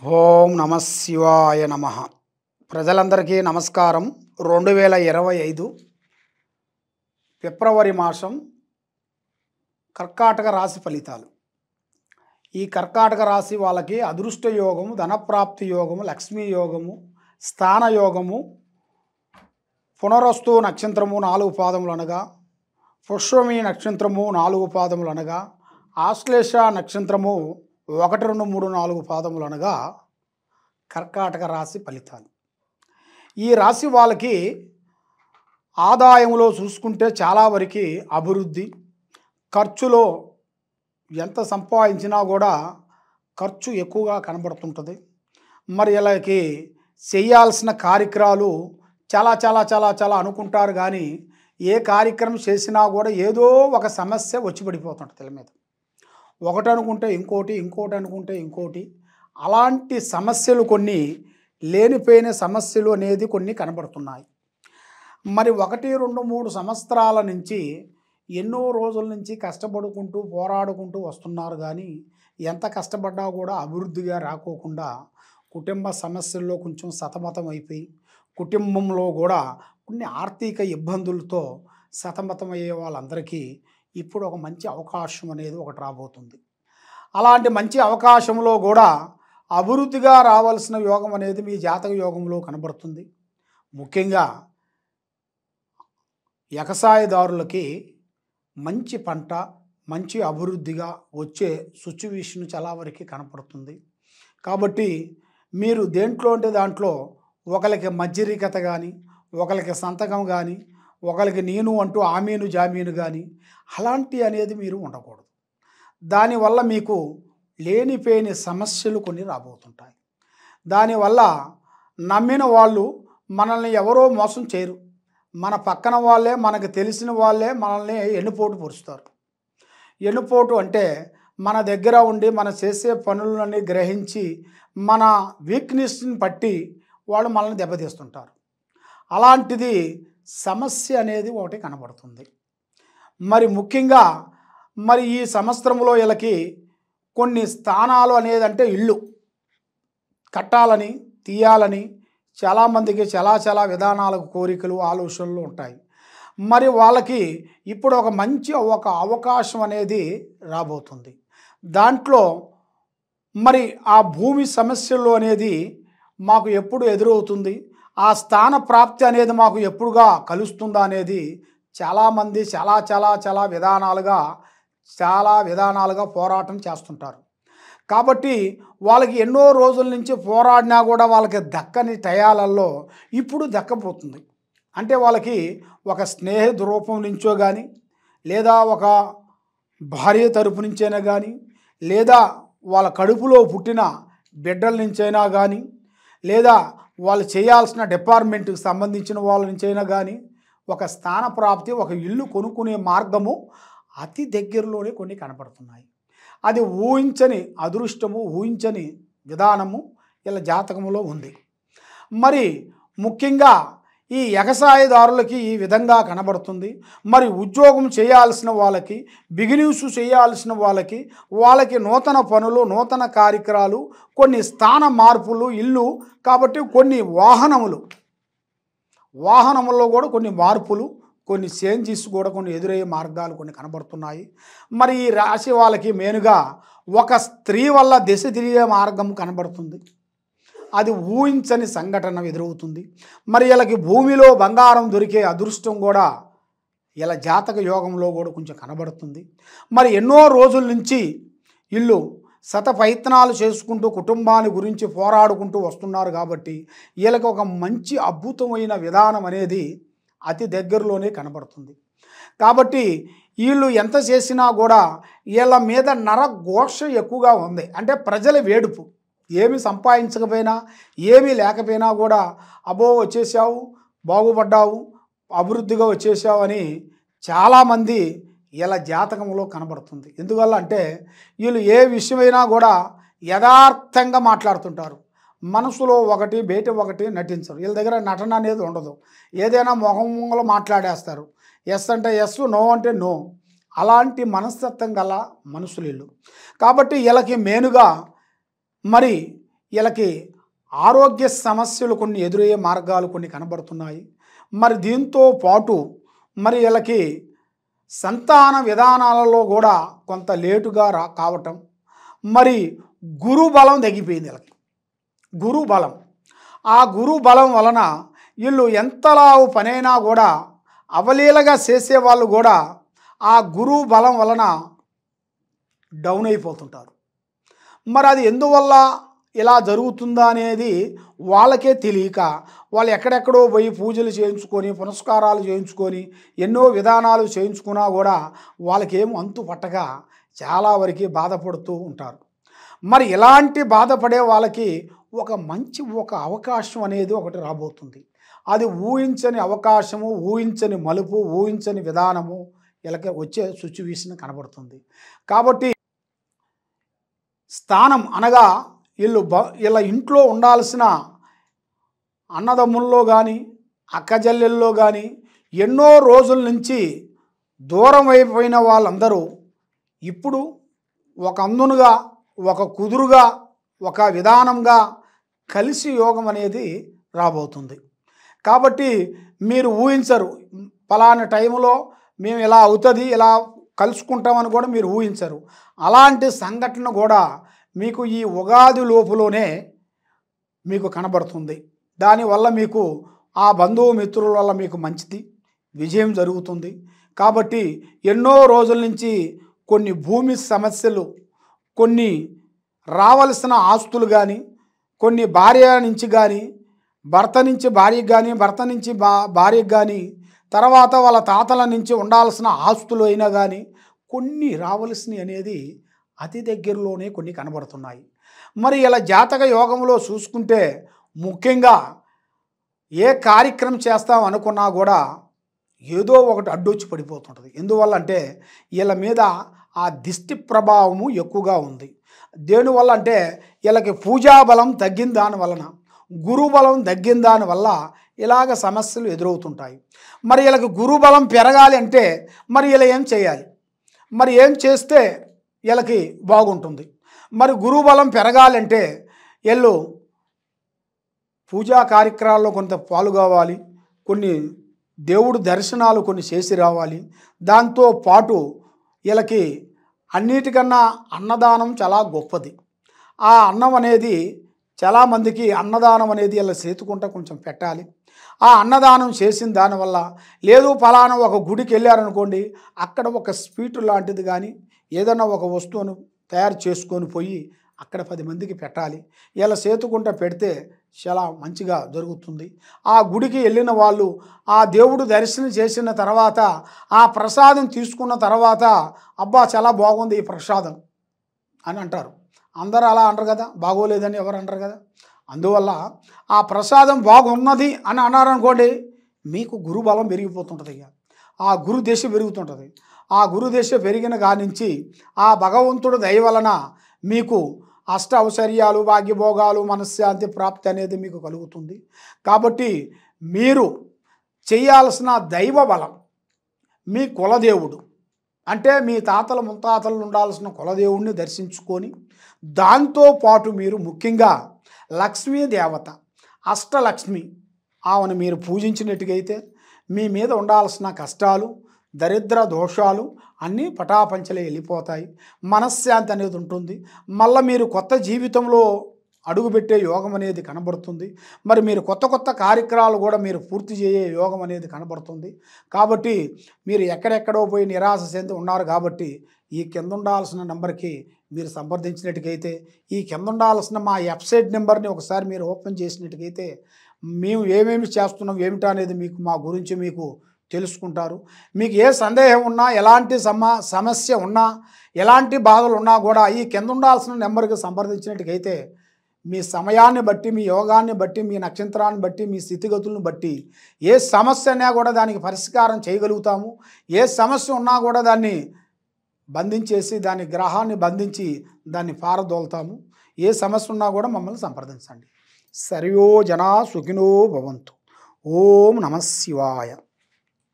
ఓం నమ శివాయ నమ. ప్రజలందరికీ నమస్కారం. 2025 ఫిబ్రవరి మాసం కర్కాటక రాశి ఫలితాలు. ఈ కర్కాటక రాశి వాళ్ళకి అదృష్ట యోగము, ధనప్రాప్తి యోగము, లక్ష్మీ యోగము, స్థాన యోగము, పునరస్తు నక్షత్రము 4 పాదములు అనగా, పుష్యమి నక్షత్రము 4 పాదములు అనగా, ఆశ్లేష నక్షత్రము 1, 2, 3, 4 పాదములు అనగా కర్కాటక రాశి ఫలితాలు. ఈ రాశి వాళ్ళకి ఆదాయంలో చూసుకుంటే చాలా వరకు అభివృద్ధి, ఖర్చులో ఎంత సంపాదించినా కూడా ఖర్చు ఎక్కువగా కనబడుతుంటుంది. మరి వీళ్ళకి చేయాల్సిన కార్యక్రమాలు చాలా చాలా చాలా చాలా అనుకుంటారు, కానీ ఏ కార్యక్రమం చేసినా కూడా ఏదో ఒక సమస్య వచ్చి పడిపోతుంటుంది తెల మీద. ఒకటి అనుకుంటే ఇంకోటి, ఇంకోటి అనుకుంటే ఇంకోటి, అలాంటి సమస్యలు కొన్ని లేనిపోయిన సమస్యలు అనేది కొన్ని కనబడుతున్నాయి. మరి 1, 2, 3 సంవత్సరాల నుంచి ఎన్నో రోజుల నుంచి కష్టపడుకుంటూ పోరాడుకుంటూ వస్తున్నారు, కానీ ఎంత కష్టపడ్డా కూడా అభివృద్ధిగా రాకోకుండా కుటుంబ సమస్యల్లో కొంచెం సతమతం అయిపోయి, కుటుంబంలో కూడా కొన్ని ఆర్థిక ఇబ్బందులతో సతమతమయ్యే వాళ్ళందరికీ ఇప్పుడు ఒక మంచి అవకాశం అనేది ఒకటి రాబోతుంది. అలాంటి మంచి అవకాశంలో కూడా అభివృద్ధిగా రావాల్సిన యోగం అనేది మీ జాతక యోగంలో కనబడుతుంది. ముఖ్యంగా వ్యవసాయదారులకి మంచి పంట, మంచి అభివృద్ధిగా వచ్చే సిచ్యువేషన్ చాలా వరకు కనపడుతుంది. కాబట్టి మీరు దేంట్లో అంటే దాంట్లో ఒకరికి మధ్యరికత కానీ, ఒకరికి సంతకం కానీ, ఒకరికి నేను అంటూ ఆమీను జామీను కానీ అలాంటి అనేది మీరు ఉండకూడదు. దానివల్ల మీకు లేనిపోయిన సమస్యలు కొన్ని రాబోతుంటాయి. దానివల్ల నమ్మిన వాళ్ళు మనల్ని ఎవరో మోసం చేయరు. మన పక్కన వాళ్ళే, మనకు తెలిసిన వాళ్ళే మనల్ని ఎన్నుపోటు పొరుస్తారు. ఎన్నుపోటు అంటే మన దగ్గర ఉండి మన చేసే పనులన్నీ గ్రహించి మన వీక్నెస్ని బట్టి వాళ్ళు మనల్ని దెబ్బతీస్తుంటారు. అలాంటిది సమస్య అనేది ఒకటి కనబడుతుంది. మరి ముఖ్యంగా మరి ఈ సంవత్సరంలో వీళ్ళకి కొన్ని స్థానాలు అనేది అంటే ఇల్లు కట్టాలని, తీయాలని చాలామందికి చాలా చాలా విధానాలకు కోరికలు, ఆలోచనలు ఉంటాయి. మరి వాళ్ళకి ఇప్పుడు ఒక మంచి అవకాశం అనేది రాబోతుంది. దాంట్లో మరి ఆ భూమి సమస్యలు అనేది మాకు ఎప్పుడు ఎదురవుతుంది, ఆ స్థాన ప్రాప్తి అనేది మాకు ఎప్పుడుగా కలుస్తుందా అనేది చాలామంది చాలా చాలా చాలా విధానాలుగా పోరాటం చేస్తుంటారు. కాబట్టి వాళ్ళకి ఎన్నో రోజుల నుంచి పోరాడినా కూడా వాళ్ళకి దక్కని టయాలలో ఇప్పుడు దక్కపోతుంది. అంటే వాళ్ళకి ఒక స్నేహితు రూపం నుంచో కానీ, లేదా ఒక భార్య తరపు నుంచైనా కానీ, లేదా వాళ్ళ కడుపులో పుట్టిన బిడ్డల నుంచైనా కానీ, లేదా వాళ్ళు చేయాల్సిన డిపార్ట్మెంట్కి సంబంధించిన వాళ్ళ నుంచైనా కానీ ఒక స్థాన ప్రాప్తి, ఒక ఇల్లు కొనుక్కునే మార్గము అతి దగ్గరలోనే కొన్ని కనపడుతున్నాయి. అది ఊహించని అదృష్టము, ఊహించని విధానము ఇలా జాతకంలో ఉంది. మరి ముఖ్యంగా ఈ వ్యవసాయదారులకి ఈ విధంగా కనబడుతుంది. మరి ఉద్యోగం చేయాల్సిన వాళ్ళకి, బిగినింగ్స్ చేయాల్సిన వాళ్ళకి నూతన పనులు, నూతన కార్యక్రమాలు, కొన్ని స్థాన మార్పులు, ఇల్లు కాబట్టి కొన్ని వాహనముల్లో కూడా కొన్ని మార్పులు, కొన్ని చేంజెస్ కూడా కొన్ని ఎదురయ్యే మార్గాలు కొన్ని కనబడుతున్నాయి. మరి ఈ రాశి వాళ్ళకి మెయిన్గా ఒక స్త్రీ వల్ల దిశ తిరిగే మార్గం కనబడుతుంది. అది ఊహించని సంఘటన ఎదురవుతుంది. మరి వీళ్ళకి భూమిలో బంగారం దొరికే అదృష్టం కూడా ఇలా జాతక యోగంలో కూడా కొంచెం కనబడుతుంది. మరి ఎన్నో రోజుల నుంచి వీళ్ళు ప్రయత్నాలు చేసుకుంటూ కుటుంబాన్ని గురించి పోరాడుకుంటూ వస్తున్నారు. కాబట్టి వీళ్ళకి ఒక మంచి అద్భుతమైన విధానం అనేది అతి దగ్గరలోనే కనబడుతుంది. కాబట్టి వీళ్ళు ఎంత చేసినా కూడా వీళ్ళ మీద నరఘోష ఎక్కువగా ఉంది. అంటే ప్రజల వేడుపు, ఏమి సంపాదించకపోయినా, ఏమీ లేకపోయినా కూడా అబో వచ్చేసావు, బాగుపడ్డావు, అభివృద్ధిగా వచ్చేసావు అని చాలామంది ఇలా జాతకంలో కనబడుతుంది. ఎందువల్ల అంటే వీళ్ళు ఏ విషయమైనా కూడా యథార్థంగా మాట్లాడుతుంటారు. మనసులో ఒకటి, బయట ఒకటి నటించరు. వీళ్ళ దగ్గర నటన అనేది ఉండదు. ఏదైనా మొహంలో మాట్లాడేస్తారు. ఎస్ అంటే ఎస్, నో అంటే నో. అలాంటి మనస్తత్వం గల మనుషులు వీళ్ళు. కాబట్టి వీళ్ళకి మెయిన్గా మరి వీళ్ళకి ఆరోగ్య సమస్యలు కొన్ని ఎదురయ్యే మార్గాలు కొన్ని కనబడుతున్నాయి. మరి దీంతో పాటు మరి వీళ్ళకి సంతాన విధానాలలో కూడా కొంత లేటుగా కావటం, మరి గురు బలం తగ్గిపోయింది వీళ్ళకి. గురు బలం, ఆ గురు బలం వలన వీళ్ళు ఎంతలా పనైనా కూడా అవలీలగా చేసేవాళ్ళు కూడా ఆ గురువు బలం వలన డౌన్ అయిపోతుంటారు. మరి అది ఎందువల్ల ఇలా జరుగుతుందా అనేది వాళ్ళకే తెలియక వాళ్ళు ఎక్కడెక్కడో పోయి పూజలు చేయించుకొని పునస్కారాలు చేయించుకొని ఎన్నో విధానాలు చేయించుకున్నా కూడా వాళ్ళకేమో అంతు పట్టక చాలా వరకు బాధపడుతూ ఉంటారు. మరి ఇలాంటి బాధపడే వాళ్ళకి ఒక అవకాశం అనేది ఒకటి రాబోతుంది. అది ఊహించని అవకాశము, ఊహించని మలుపు, ఊహించని విధానము వీళ్ళకి వచ్చే సిచ్యువేషన్ కనబడుతుంది. కాబట్టి స్థానం అనగా వీళ్ళ ఇంట్లో ఉండాల్సిన అన్నదమ్ముల్లో కానీ అక్కజల్లెల్లో కానీ ఎన్నో రోజుల నుంచి దూరం అయిపోయిన వాళ్ళందరూ ఇప్పుడు ఒక అందునుగా, ఒక కుదురుగా, ఒక విధానంగా కలిసి యోగం అనేది రాబోతుంది. కాబట్టి మీరు ఊహించరు, ఫలానా టైంలో మేము ఇలా అవుతుంది, ఇలా కలుసుకుంటామని కూడా మీరు ఊహించరు. అలాంటి సంఘటన కూడా మీకు ఈ ఉగాది లోపులోనే మీకు కనబడుతుంది. దానివల్ల మీకు ఆ బంధువు మిత్రుల వల్ల మీకు మంచిది, విజయం జరుగుతుంది. కాబట్టి ఎన్నో రోజుల నుంచి కొన్ని భూమి సమస్యలు, కొన్ని రావలసిన ఆస్తులు కానీ, కొన్ని భార్య నుంచి కానీ, భర్త నుంచి భార్యకు కానీ, భర్త నుంచి భార్యకు కానీ, తర్వాత వాళ్ళ తాతల నుంచి ఉండాల్సిన ఆస్తులు అయినా కానీ కొన్ని రావలసినవి అనేది అతి దగ్గరలోనే కొన్ని కనబడుతున్నాయి. మరి ఇలా జాతక యోగంలో చూసుకుంటే ముఖ్యంగా ఏ కార్యక్రమం చేస్తాం అనుకున్నా కూడా ఏదో ఒకటి అడ్డొచ్చి పడిపోతుంటుంది. ఎందువల్ల అంటే వీళ్ళ మీద ఆ దిష్టి ప్రభావము ఎక్కువగా ఉంది. దేనివల్ల అంటే వీళ్ళకి పూజాబలం తగ్గిన దానివలన, గురుబలం తగ్గిన దానివల్ల ఇలాగ సమస్యలు ఎదురవుతుంటాయి. మరి వీళ్ళకి గురుబలం పెరగాలి అంటే మరి ఇలా ఏం చేయాలి, మరి ఏం చేస్తే వీళ్ళకి బాగుంటుంది? మరి గురుబలం పెరగాలంటే వీళ్ళు పూజా కార్యక్రమాల్లో కొంత పాల్గొవాలి, కొన్ని దేవుడు దర్శనాలు కొన్ని చేసి రావాలి. దాంతో పాటు వీళ్ళకి అన్నిటికన్నా అన్నదానం చాలా గొప్పది. ఆ అన్నం అనేది చాలామందికి అన్నదానం అనేది వీళ్ళ చేతుకుంటా కొంచెం పెట్టాలి. ఆ అన్నదానం చేసిన దానివల్ల లేదు ఫలానా ఒక గుడికి వెళ్ళారనుకోండి, అక్కడ ఒక స్వీటు లాంటిది కానీ ఏదైనా ఒక వస్తువును తయారు చేసుకొని పోయి అక్కడ 10 మందికి పెట్టాలి. ఇలా చేతుకుంటా పెడితే చాలా మంచిగా జరుగుతుంది. ఆ గుడికి వెళ్ళిన వాళ్ళు ఆ దేవుడు దర్శనం చేసిన తర్వాత ఆ ప్రసాదం తీసుకున్న తర్వాత అబ్బా చాలా బాగుంది ఈ ప్రసాదం అని అంటారు. అందరూ అలా అంటారు కదా, బాగోలేదని ఎవరు అంటారు కదా. అందువల్ల ఆ ప్రసాదం బాగున్నది అని అన్నారనుకోండి, మీకు గురుబలం పెరిగిపోతుంటుంది. ఇక ఆ గురు దశ పెరుగుతుంటుంది. ఆ గురు దశ పెరిగిన కానించి ఆ భగవంతుడు దయ వలన మీకు అష్ట ఔశ్వర్యాలు, భాగ్యభోగాలు, మనశ్శాంతి ప్రాప్తి అనేది మీకు కలుగుతుంది. కాబట్టి మీరు చేయాల్సిన దైవ బలం మీ కులదేవుడు అంటే మీ తాతల ముత్తాతలు ఉండాల్సిన కులదేవుడిని దర్శించుకొని, దాంతోపాటు మీరు ముఖ్యంగా లక్ష్మీ దేవత అష్టలక్ష్మి ఆమెను మీరు పూజించినట్టుగైతే మీ మీద ఉండాల్సిన కష్టాలు, దరిద్ర దోషాలు అన్నీ పటాపంచలే వెళ్ళిపోతాయి. మనశ్శాంతి అనేది ఉంటుంది. మళ్ళీ మీరు కొత్త జీవితంలో అడుగుపెట్టే యోగం అనేది కనబడుతుంది. మరి మీరు కొత్త కొత్త కార్యక్రమాలు కూడా మీరు పూర్తి చేయే యోగం అనేది కనబడుతుంది. కాబట్టి మీరు ఎక్కడెక్కడో పోయి నిరాశ చెంది ఉన్నారు. కాబట్టి ఈ కింద ఉండాల్సిన నెంబర్కి మీరు సంప్రదించినట్టుకైతే, ఈ కింద ఉండాల్సిన మా వెబ్సైట్ నెంబర్ని ఒకసారి మీరు ఓపెన్ చేసినట్టుకైతే మేము ఏమేమి చేస్తున్నాం ఏమిటా అనేది మీకు మా గురించి మీకు తెలుసుకుంటారు. మీకు ఏ సందేహం ఉన్నా, ఎలాంటి సమస్య ఉన్నా, ఎలాంటి బాధలు ఉన్నా కూడా ఈ కింద ఉండాల్సిన నెంబర్కి సంప్రదించినట్టుకైతే మీ సమయాన్ని బట్టి, మీ యోగాన్ని బట్టి, మీ నక్షత్రాన్ని బట్టి, మీ స్థితిగతులను బట్టి ఏ సమస్య అయినా కూడా దానికి పరిష్కారం చేయగలుగుతాము. ఏ సమస్య ఉన్నా కూడా దాన్ని బంధించేసి, దాని గ్రహాన్ని బంధించి దాన్ని పారదోలుతాము. ఏ సమస్య ఉన్నా కూడా మమ్మల్ని సంప్రదించండి. సర్వో జనా సుఖినో భవంతు. ఓం నమః శివాయ.